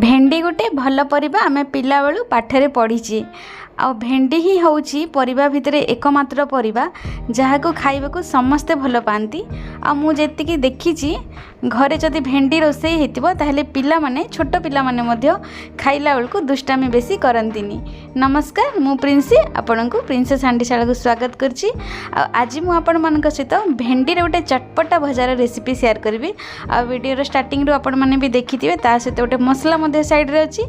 भेंडी गोटे भल परिबा आमे पिला बेलू पाठरे पढ़ी आ भेंडी ही होउची परिबा भितरे एकमात्र परिबा जहाको खाइबाकू समस्ते भल पाती। आ मु जेतिकी देखिची घरे जदि भेंडी रोसई हेतिबो ताहेले पिला माने छोट पिला माने मध्य खाइला बेलू दुष्टामी बेसी करंतिनी। नमस्कार, मु प्रिंसी आपनकू प्रिंसेस हांडीशाला को स्वागत करची। आज मु आपण मानक सहित भेंडी रे गोटे चटपटा भजार रेसिपी शेयर करबी। आ वीडियो रो स्टार्टिंग रो आपण माने भी देखिथिबे ता सहित गोटे मसला मध्य साइड रे अछि।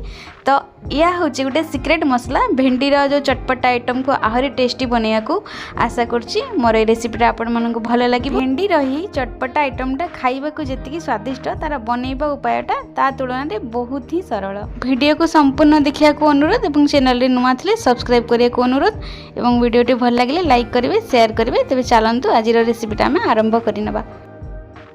तो या होची गोटे सीक्रेट मसला भेंडी रो जो चटपटा आइटम को आहरी टेस्टी बनेया को आशा करची। मोर ए रेसिपी आपण मानक भलो लागी। भेंडी रही चटपटा आइटम टा खाइबा को जेतिकी स्वादिष्ट तार बनेबा उपायटा ता तुलना रे बहुत ही सरल। वीडियो को संपूर्ण देखिया को अनुरोध एवं चैनल रे नुआ थिले सब्सक्राइब करिया को अनुरोध एवं वीडियो टी भल लागिले लाइक करिवे शेयर करिवे। तबे चलंतु आज रो रेसिपी टा हम आरंभ करिनबा।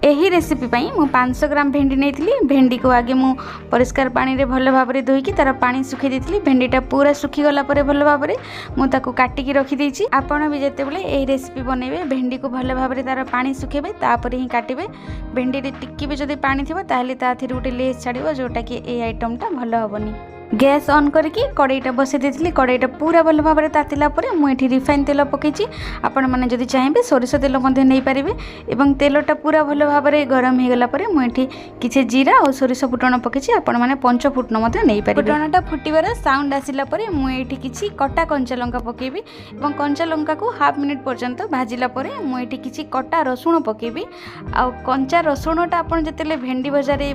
एही रेसिपी पई मु 500 ग्राम भेंडी नेइथिली। भेंडी को आगे मु परिष्कार पानी रे भल भाबरे धोईकी तार पानी सुखी देथिली। भेंडीटा पूरा सुखी गला परे भल भाबरे मु ताको काटी की रखी देइची। आपण भी जेते बेले एही रेसिपी बनेबे भेंडी को भल भाबरे तार पानी सुखेबे तापरे ही काटिबे। भेंडी रे टिक्की भी जदि पानी थिबो ताहले ता थिर उटे लेस छाडिबो जोटा कि ए आइटम टा भल हबनी। गैस ऑन करके कड़ाईटा बसई देथिली। कड़ाईटा पूरा भल भाबरे तातिला परे मु एठी रिफाइन तेल पकेची। आपण माने जदि चाहिबे सोरिष तेल मध्ये नै पारिबे एवं तेलटा पूरा भल भाबरे गरम हे गला परे मु एठी किछि जीरा और सोरिष फुटण पकेची। आपण माने पंच फुटण मध्ये नै पारिबे। फुटणटा फुटिबार साउंड आसिला परे मु एठी किछि कटा कंचा लंका पकेबी एवं कंचा लंका को हाफ मिनिट पर्यंत भाजिला परे मु एठी किछि कटा रसुण पकेबी। आ कंचा रसुणटा आपण जतेले भेंडी भजा रे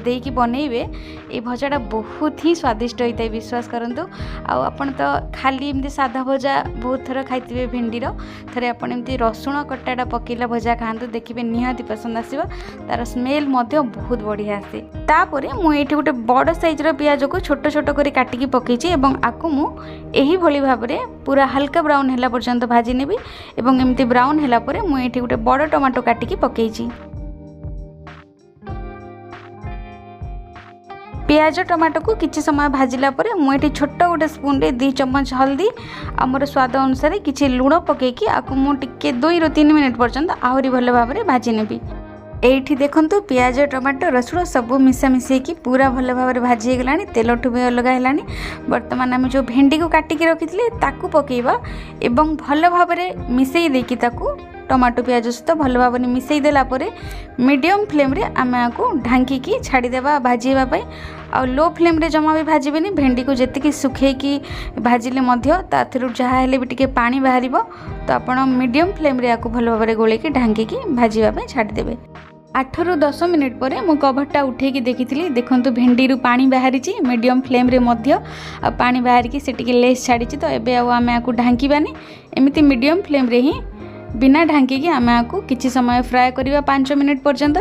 देकी बनेइबे ए भजाटा बहुत ही स्वादिष्ट होता है, विश्वास करंतु। आपण तो खाली एमती साधा भजा बहुत थर खाइथिबे भेंडीर थरे आपण एमती रसुण कटाटा पकेला भजा खांतु देखिबे निहाती पसंद आसीबो। तार स्मेल मध्य बहुत बढ़िया आसे। तापरे मु एठी गोटे बड़ साइज रो पियाज को छोट छोट करी काटिकी पकेची एवं आकु मु एही भली भाबरे पूरा हल्का ब्राउन हैला पर्यंत भाजी नेबी एवं एमती ब्राउन हैला परे मु एठी गोटे बड़ टमाटो काटिकी पकेची। प्याज टमाटो को किछि समय भाजिला परे मु एठी छोट गोटे स्पून रे 2 चम्मच हल्दी हमर स्वाद अनुसार किछि लूण पकेकी आकु मु टिके 2 ରୁ 3 मिनिट पर्यंत आहुरी भल भाबरे भाजी नेबी। एठी देखंतु प्याज टमाटो रसुण सब मिसा मिसेई की पूरा भल भाबरे भाजी हे गलानी। तेलठु भी अलग हेलानी। वर्तमान हम जो भेंडी को काटी के रखिथिले ताकू पकेइबा एवं भल भाबरे मिसेई देकी ताकू टमाटो प्याज सहित भल भाव मिसई देला परे मीडियम फ्लेम रे आमे आको ढांकी की छाड़ी देबा भाजीबा पई। आ लो फ्लेम रे जमा भी भाजीबेनी। भेंडी को जेतिकी सुखे की भाजिले मध्य ताथिरु जहा हेले भी टिके पानी बाहरिबो। तो आपण मीडियम फ्लेम रे आको भल भाव गोले की ढांकी की भाजीबा पई छाड़ी देबे। 8 ରୁ 10 मिनिट पर मु कभरटा उठे की देखिथिली। देखंतु भेंडी रु पानी बाहरिची मीडियम फ्लेम रे मध्य आ पानी बाहर की से टिके लेस छाड़ीची। तो एबे आमे आको ढांकीबानी एमिति मीडियम फ्लेम रे ही बिना ढांकी की आमे आको किछि समय फ्राए करिवा 5 मिनिट पर्यंत।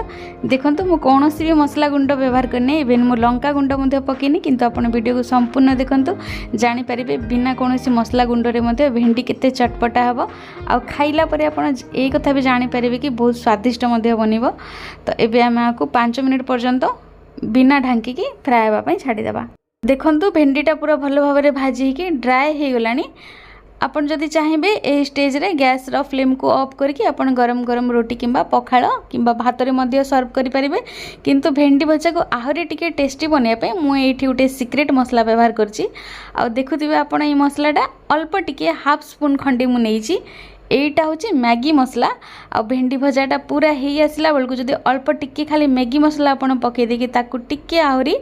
देखंतु मु कोनोसी भी मसला गुंड व्यवहार करने इवेन मु लंका गुंड मध्ये पकेनी, किंतु आपण वीडियो को संपूर्ण देखंतु जानि परिबे बिना कोनोसी मसला गुंड रे मध्ये भेंडी केते चटपटा हबो। आ खाइला परे आपण ए कथा भी जानि परिबे कि बहुत स्वादिष्ट मध्ये बनिबो। तो एबे आमे आको 5 मिनिट पर्यंत बिना ढांकी की फ्राए हेबा पई छाडी देबा। देखंतु भेंडीटा पूरा भलो भाबरे भाजी कि ड्राई हे गलानी। आपण जदि चाहिए ए स्टेज रे गैस रो फ्लेम को ऑफ करके आपण गरम गरम रोटी किंबा पखाଳ किंबा भात रे मध्य सर्व करि परिबे। किंतु भेंडी भजा को आहरी टिके टेस्टी बनिया पे मु एठी उटे सीक्रेट मसला व्यवहार करची। आ देखुथिबे आपण ए मसलाटा अल्प टिके हाफ स्पून खंडे मु नेइची। एटा होची मैगी मसला। आ भेंडी भजाटा पूरा हेई आसला बेलको जदि अल्प टिके खाली मैगी मसला आपण पके देकी ताकू टिके आहरी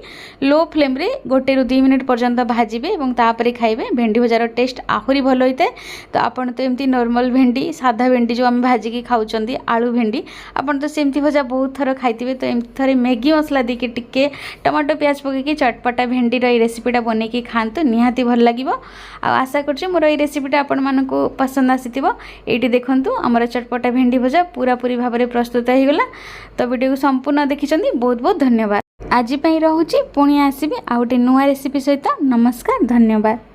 लो फ्लेम रे 1 ରୁ 2 मिनिट पर्यंत भाजीबे एवं तापरे खाइबे। भेंडी भजार टेस्ट आहरी भलो होइते। तो आपण तो एमती नॉर्मल भेंडी साधा भेंडी जो हम भाजी की खाउचंदी आलू भेंडी आपण तो सेमती भजा बहुत थर खाइतिबे। तो एमती थरे मैगी मसला देकी टिके टमाटो प्याज पके की चटपटा भेंडी रो रेसिपीटा बने की खांतु निहाती भल लागिवो। आ आशा करछि मोर ए रेसिपीटा आपण मानको पसंद आसीतिबो। एटी देखंतु हमर चटपटा भेंडी भजा पूरा पूरी भाव में प्रस्तुत हो गला। तो वीडियो को संपूर्ण देखिछंदी बहुत बहुत धन्यवाद। आज पई रहूची पुणी आसीबे आ गोटे नुआ रेसिपी सहित। नमस्कार, धन्यवाद।